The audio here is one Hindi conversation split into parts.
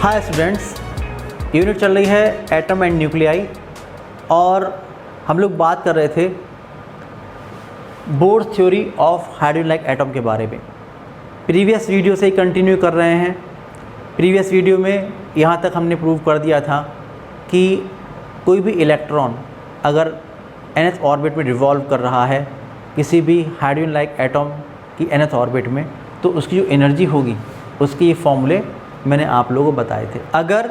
हाय स्टूडेंट्स, यूनिट चल रही है एटम एंड न्यूक्लियाई और हम लोग बात कर रहे थे bourse theory of hydrogen like atom के बारे में। प्रीवियस वीडियो से ही कंटिन्यू कर रहे हैं। प्रीवियस वीडियो में यहाँ तक हमने प्रूव कर दिया था कि कोई भी इलेक्ट्रॉन अगर nth ऑर्बिट में रिवॉल्व कर रहा है किसी भी हाइड्रोजन लाइक एटम की nth ऑर्बिट में, तो उसकी जो एनर्जी होगी उसके ये फॉर्मूले मैंने आप लोगों को बताए थे। अगर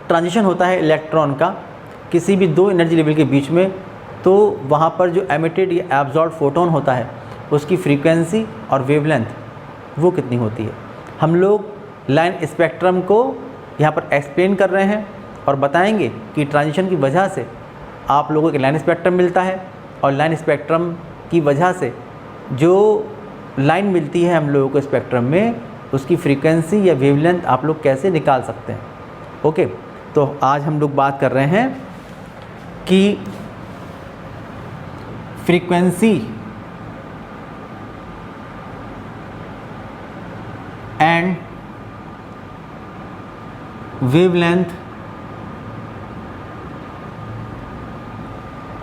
ट्रांजिशन होता है इलेक्ट्रॉन का किसी भी दो एनर्जी लेवल के बीच में, तो वहाँ पर जो एमिटेड या एब्जॉर्ब फोटोन होता है उसकी फ्रीक्वेंसी और वेवलेंथ वो कितनी होती है। हम लोग लाइन स्पेक्ट्रम को यहाँ पर एक्सप्लेन कर रहे हैं और बताएंगे कि ट्रांजिशन की वजह से आप लोगों को लाइन स्पेक्ट्रम मिलता है और लाइन स्पेक्ट्रम की वजह से जो लाइन मिलती है हम लोगों को स्पेक्ट्रम में, उसकी फ्रीक्वेंसी या वेवलेंथ आप लोग कैसे निकाल सकते हैं। ओके, तो आज हम लोग बात कर रहे हैं कि frequency and wavelength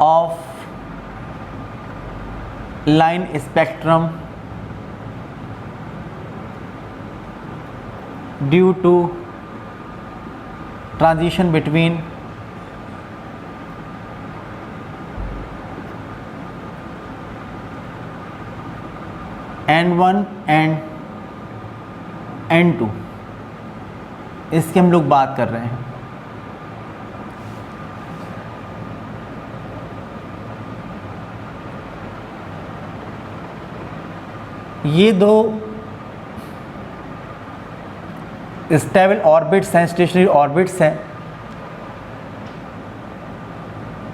of line spectrum due to transition between N1 and N2, इसकी हम लोग बात कर रहे हैं। ये दो स्टेबल ऑर्बिट्स हैं, स्टेशनरी ऑर्बिट्स हैं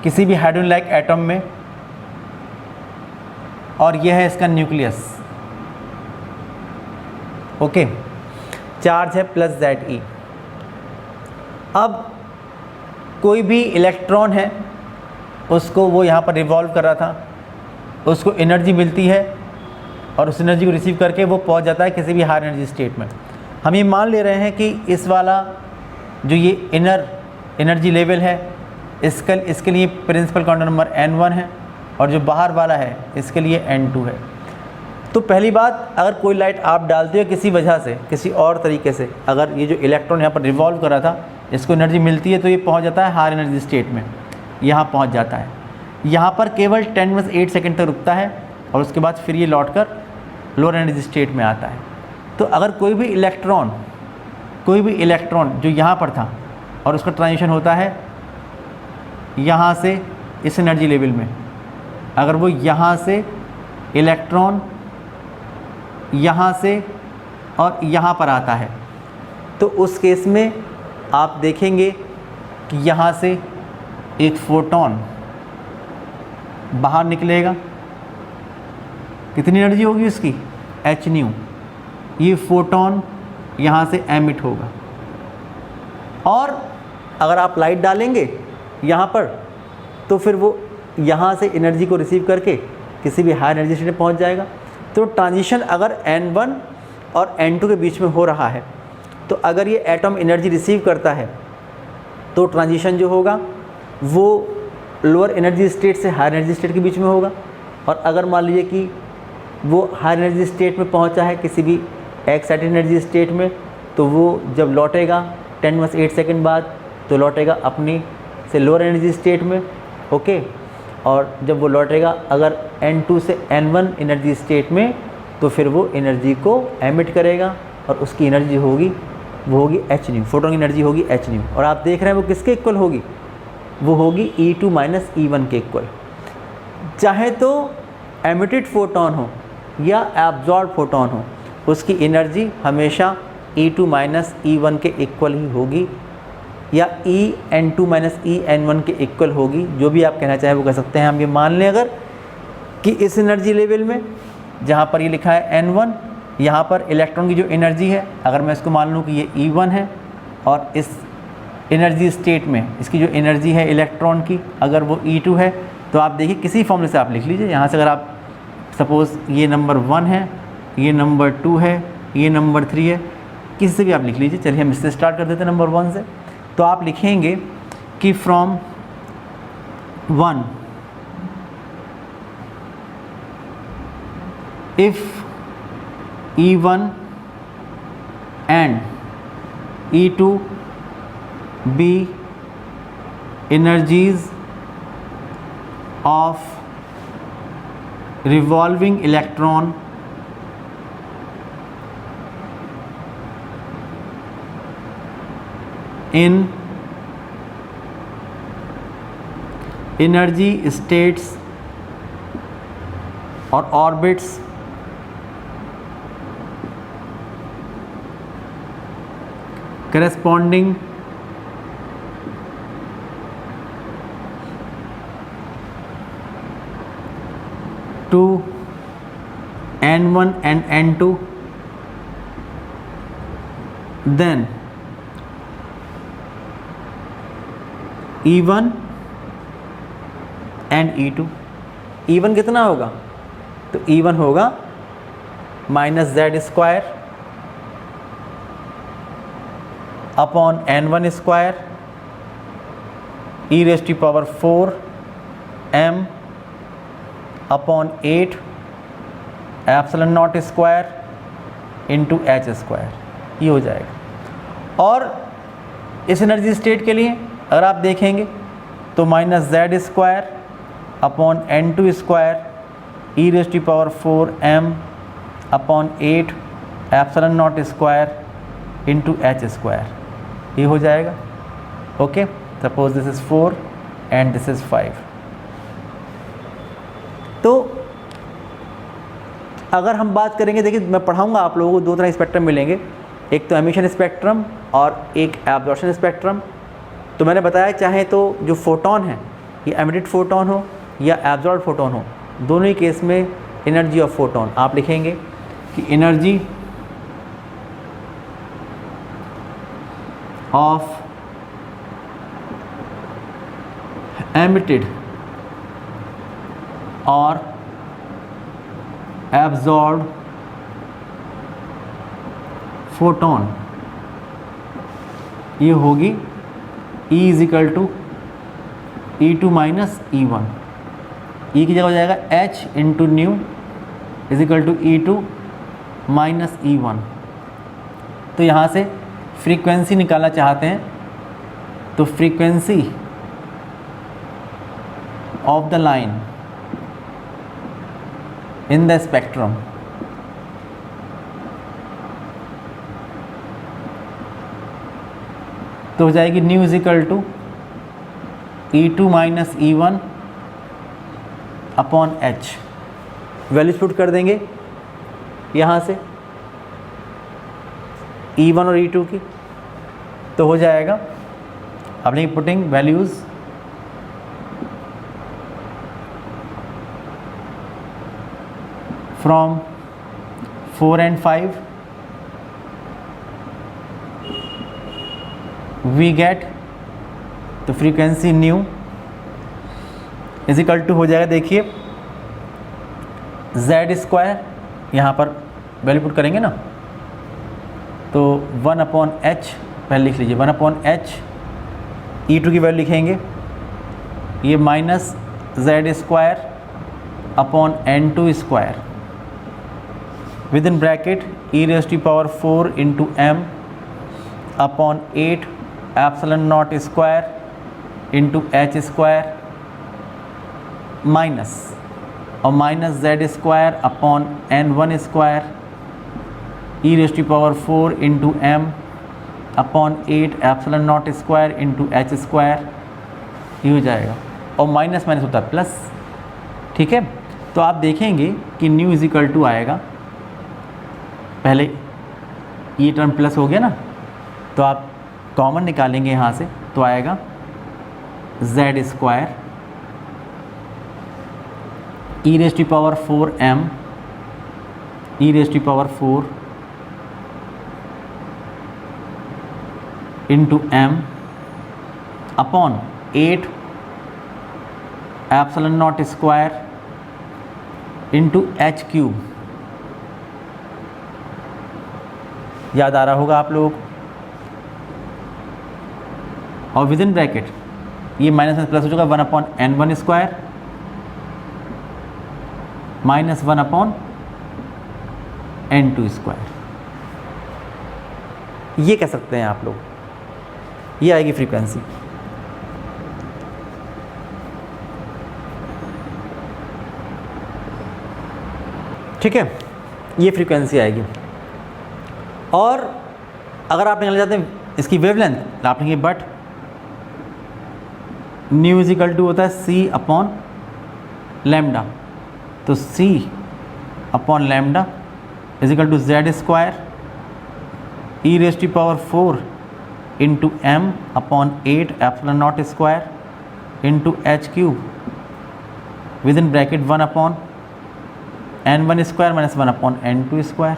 किसी भी हाइड्रोजन लाइक एटम में, और यह है इसका न्यूक्लियस। ओके, चार्ज है प्लस ZE। अब कोई भी इलेक्ट्रॉन है उसको वो यहाँ पर रिवॉल्व कर रहा था, उसको एनर्जी मिलती है और उस एनर्जी को रिसीव करके वो पहुँच जाता है किसी भी हाई एनर्जी स्टेट में। हम ये मान ले रहे हैं कि इस वाला जो ये इनर एनर्जी लेवल है इसके लिए प्रिंसिपल क्वांटम नंबर N1 है और जो बाहर वाला है इसके लिए N2 है। तो पहली बात, अगर कोई लाइट आप डालते हो किसी वजह से, किसी और तरीके से, अगर ये जो इलेक्ट्रॉन यहाँ पर रिवॉल्व कर रहा था इसको एनर्जी मिलती है तो ये पहुँच जाता है हाई एनर्जी स्टेट में, यहाँ पहुँच जाता है। यहाँ पर केवल 10⁻8 सेकेंड तक रुकता है और उसके बाद फिर ये लौट कर लोअर एनर्जी स्टेट में आता है। तो अगर कोई भी इलेक्ट्रॉन जो यहाँ पर था और उसका ट्रांजिशन होता है यहाँ से इस एनर्जी लेवल में, अगर वो यहाँ से इलेक्ट्रॉन यहाँ से और यहाँ पर आता है, तो उस केस में आप देखेंगे कि यहाँ से एक फोटोन बाहर निकलेगा। कितनी एनर्जी होगी उसकी? hν। ये फोटोन यहाँ से एमिट होगा और अगर आप लाइट डालेंगे यहाँ पर तो फिर वो यहाँ से एनर्जी को रिसीव करके किसी भी हाई एनर्जी स्टेट में पहुँच जाएगा। तो ट्रांजिशन अगर N1 और N2 के बीच में हो रहा है, तो अगर ये एटम एनर्जी रिसीव करता है तो ट्रांजिशन जो होगा वो लोअर एनर्जी स्टेट से हाई एनर्जी स्टेट के बीच में होगा। और अगर मान लीजिए कि वो हाई एनर्जी स्टेट में पहुंचा है किसी भी एक्साइटेड एनर्जी स्टेट में, तो वो जब लौटेगा 10⁻8 सेकेंड बाद तो लौटेगा अपनी से लोअर एनर्जी स्टेट में। ओके, और जब वो लौटेगा अगर N2 से N1 एनर्जी स्टेट में, तो फिर वो एनर्जी को एमिट करेगा और उसकी एनर्जी होगी वो होगी hν। फोटोन की एनर्जी होगी hν और आप देख रहे हैं वो किसके इक्वल होगी? वो होगी E2 - E1 के इक्वल। चाहे तो एमिटेड फोटोन हो या एब्जॉर्ब फोटोन हो, उसकी एनर्जी हमेशा E2 - E1 के इक्वल ही होगी या En2 - En1 के इक्वल होगी। जो भी आप कहना चाहें वो कह सकते हैं। हम ये मान लें अगर कि इस एनर्जी लेवल में जहाँ पर ये लिखा है N1, यहाँ पर इलेक्ट्रॉन की जो एनर्जी है, अगर मैं इसको मान लूँ कि ये E1 है और इस एनर्जी स्टेट में इसकी जो एनर्जी है इलेक्ट्रॉन की अगर वो E2 है, तो आप देखिए किसी फॉर्मूले से आप लिख लीजिए। यहाँ से अगर आप सपोज़ ये नंबर 1 है, ये नंबर 2 है, ये नंबर 3 है, किसी से भी आप लिख लीजिए। चलिए हम इससे स्टार्ट कर देते हैं, नंबर 1 से। तो आप लिखेंगे कि from 1 if E1 and E2 be energies of revolving electron in energy states or orbits corresponding to N1 and N2, then E1 and E2। E1 कितना होगा? तो E1 होगा -z² upon N1² e⁴ m upon 8 ε0² into h², ये हो जाएगा। और इस एनर्जी स्टेट के लिए अगर आप देखेंगे तो -z² upon N2² e⁴ m upon 8 ε0² into h², ये हो जाएगा। Okay, suppose this is 4 and this is 5। तो अगर हम बात करेंगे, देखिए मैं पढ़ाऊंगा आप लोगों को, दो तरह स्पेक्ट्रम मिलेंगे, एक तो एमिशन स्पेक्ट्रम और एक एब्जॉर्प्शन स्पेक्ट्रम। तो मैंने बताया चाहे तो जो फोटोन है ये एमिटेड फोटोन हो या एब्जॉर्ब फोटोन हो, दोनों ही केस में एनर्जी ऑफ फोटोन आप लिखेंगे कि energy of emitted or absorbed photon ये होगी E = E2 minus E1। E की जगह हो जाएगा H into new = E2 minus E1। तो यहाँ से फ्रीक्वेंसी निकालना चाहते हैं, तो frequency of the line in the spectrum तो हो जाएगी new = E2 minus E1 upon H। Values put कर देंगे यहाँ से E1 और E2 की, तो हो जाएगा अपनी putting values from 4 and 5 we get तो फ्रीक्वेंसी न्यू = हो जाएगा, देखिए z², यहाँ पर वैल्यू पुट करेंगे ना, तो 1/h पहले लिख लीजिए, 1/h E2 की वैल्यू लिखेंगे, ये -z² upon N2² within bracket e⁴ into m upon 8 ε0² into h² minus और -z² upon N1² e⁴ into m upon 8 ε0² into h², ये हो जाएगा। और माइनस माइनस होता है प्लस, ठीक है। तो आप देखेंगे कि न्यू = आएगा, पहले ये टर्म प्लस हो गया ना, तो आप कॉमन निकालेंगे यहाँ से, तो आएगा z² e⁴ m e⁴ into m upon 8 ε0² into h³ याद आ रहा होगा आप लोगों को। और विद इन ब्रैकेट ये माइनस में प्लस हो चुका 1/n1 square minus 1/n2 square, ये कह सकते हैं आप लोग। ये आएगी फ्रीक्वेंसी। ठीक है, ये फ्रीक्वेंसी आएगी। और अगर आप निकालना चाहते हैं इसकी वेवलेंथ, तो आप लिखेंगे but nu is equal to होता है c अपॉन लैम्डा, तो c upon lambda is equal to Z square e raise to power 4 into m upon 8 epsilon naught square into h cube within bracket 1/n1 square minus 1/n2 square.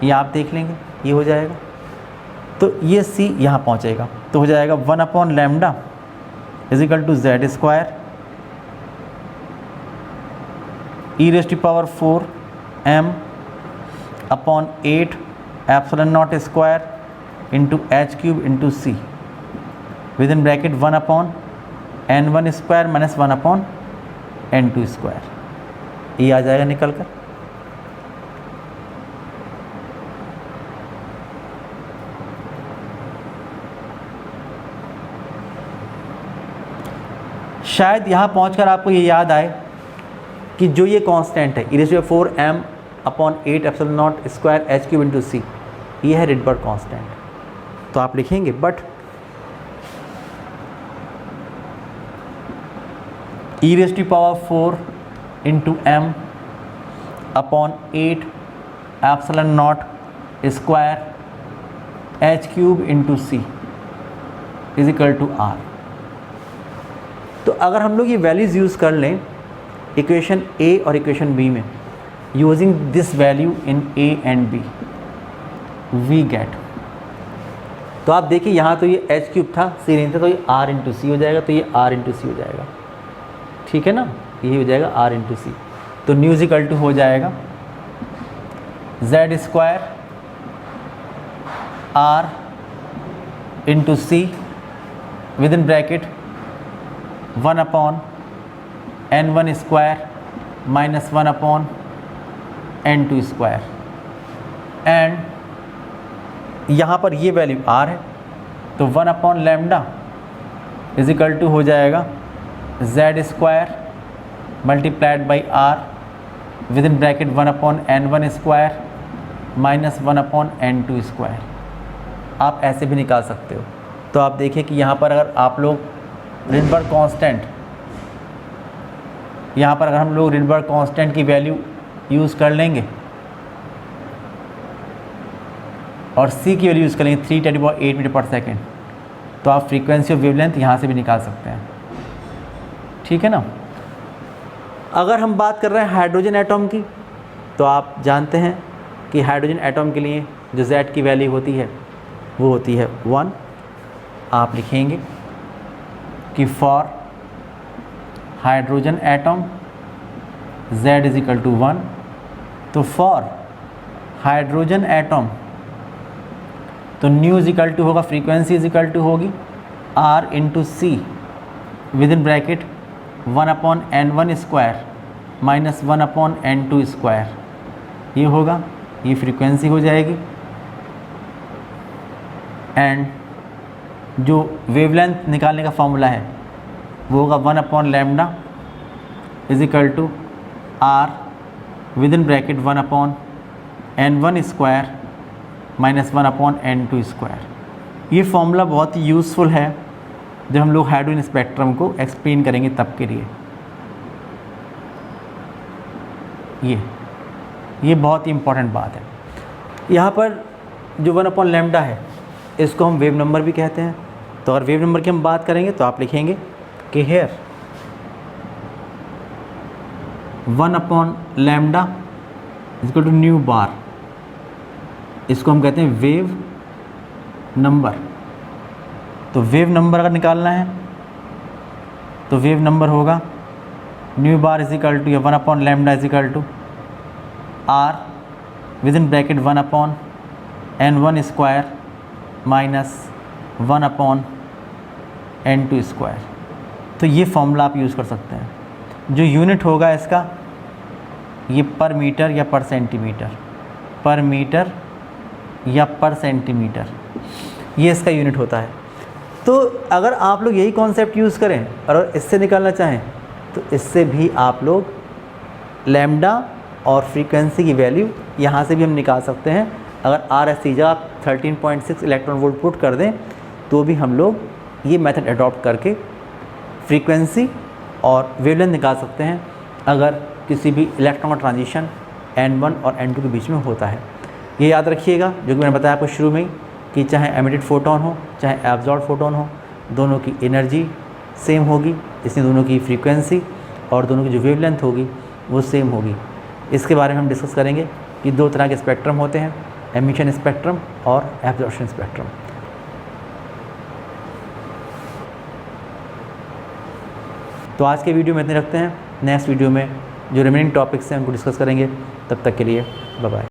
ये आप देख लेंगे, ये हो जाएगा। तो ये c यहाँ पहुँचेगा, तो हो जाएगा 1 lambda is equal to Z square e raise to power 4 m upon 8 epsilon naught square into h cube into c within bracket 1/n1 square minus 1/n2 square. ये आ जाएगा निकल कर। शायद यहाँ पहुँचकर आपको ये याद आए कि जो ये कांस्टेंट है e⁴m upon 8 epsilon naught square H cube into C, ये है रिडबर्ग कांस्टेंट। तो आप लिखेंगे but e⁴ into m upon 8 epsilon naught square H cube into C is equal to R. तो अगर हम लोग ये वैल्यूज़ यूज़ कर लें इक्वेशन ए और इक्वेशन बी में, using this value in A and B, we get, तो आप देखिए यहाँ तो ये एच क्यूब था, सी नहीं था, तो ये आर इंटू सी हो जाएगा, तो ये आर इंटू सी हो जाएगा। ठीक है ना, यही हो जाएगा आर इंटू सी। तो न्यू इज इक्वल टू हो जाएगा Z square R into c within bracket 1/n1 square minus 1/n2 square. And यहाँ पर ये वैल्यू r है, तो 1 लैम्डा इज इक्वल टू हो जाएगा Z square multiplied by R within bracket 1/n1 square minus 1/n2 square. आप ऐसे भी निकाल सकते हो। तो आप देखिए कि यहाँ पर अगर आप लोग रिडबर्ग कांस्टेंट, यहाँ पर अगर हम लोग रिडबर्ग कांस्टेंट की वैल्यू यूज़ कर लेंगे और c की वैल्यू यूज़ कर लेंगे 3×8 मीटर पर सेकेंड, तो आप फ्रीक्वेंसी ऑफ वेवलेंथ यहाँ से भी निकाल सकते हैं। ठीक है ना। अगर हम बात कर रहे हैं हाइड्रोजन एटॉम की, तो आप जानते हैं कि हाइड्रोजन एटॉम के लिए जो Z की वैल्यू होती है वो होती है 1। आप लिखेंगे कि for hydrogen atom Z is equal to 1। तो फॉर हाइड्रोजन एटॉम तो न्यू इज इक्वल टू होगा, फ्रीक्वेंसी इज इक्वल टू होगी R into c within bracket 1/n1 square minus 1/n2 square. ये होगा, ये फ्रीक्वेंसी हो जाएगी। एंड जो वेवलेंथ निकालने का फॉर्मूला है वो होगा 1 lambda is equal to R within bracket 1/n1 square minus 1/n2 square. ये फॉर्मूला बहुत ही यूज़फुल है जब हम लोग हाइड्रोजन स्पेक्ट्रम को एक्सप्लेन करेंगे तब के लिए। ये बहुत ही इम्पॉर्टेंट बात है। यहाँ पर जो 1 लैम्डा है इसको हम वेव नंबर भी कहते हैं। तो अगर वेव नंबर की हम बात करेंगे तो आप लिखेंगे कि here 1 lambda equal to nu bar, इसको हम कहते हैं वेव नंबर। तो वेव नंबर अगर निकालना है तो वेव नंबर होगा nu bar is equal to 1 lambda is equal to R within bracket 1 N1 square minus 1/N2 square. तो ये फॉर्मूला आप यूज़ कर सकते हैं। जो यूनिट होगा इसका, ये पर मीटर या पर सेंटीमीटर, पर मीटर या पर सेंटीमीटर, ये इसका यूनिट होता है। तो अगर आप लोग यही कॉन्सेप्ट यूज़ करें और इससे निकालना चाहें तो इससे भी आप लोग लैम्डा और फ्रीक्वेंसी की वैल्यू यहाँ से भी हम निकाल सकते हैं। अगर आर एस सी जगह 13.6 इलेक्ट्रॉन वोल्ट पुट कर दें तो भी हम लोग ये मेथड अडॉप्ट करके फ्रीक्वेंसी और वेवलेंथ निकाल सकते हैं अगर किसी भी इलेक्ट्रॉन का ट्रांजिशन N1 और N2 के बीच में होता है। ये याद रखिएगा जो कि मैंने बताया आपको शुरू में ही कि चाहे एमिटेड फोटोन हो चाहे एब्जॉर्ब फोटोन हो, दोनों की एनर्जी सेम होगी, इसलिए दोनों की फ्रीक्वेंसी और दोनों की जो वेवलेंथ होगी वो सेम होगी। इसके बारे में हम डिस्कस करेंगे कि दो तरह के स्पेक्ट्रम होते हैं, एमिशन स्पेक्ट्रम और एब्जॉर्प्शन स्पेक्ट्रम। तो आज के वीडियो में इतने रखते हैं। नेक्स्ट वीडियो में जो रिमेनिंग टॉपिक्स हैं उनको डिस्कस करेंगे। तब तक के लिए बाय बाय।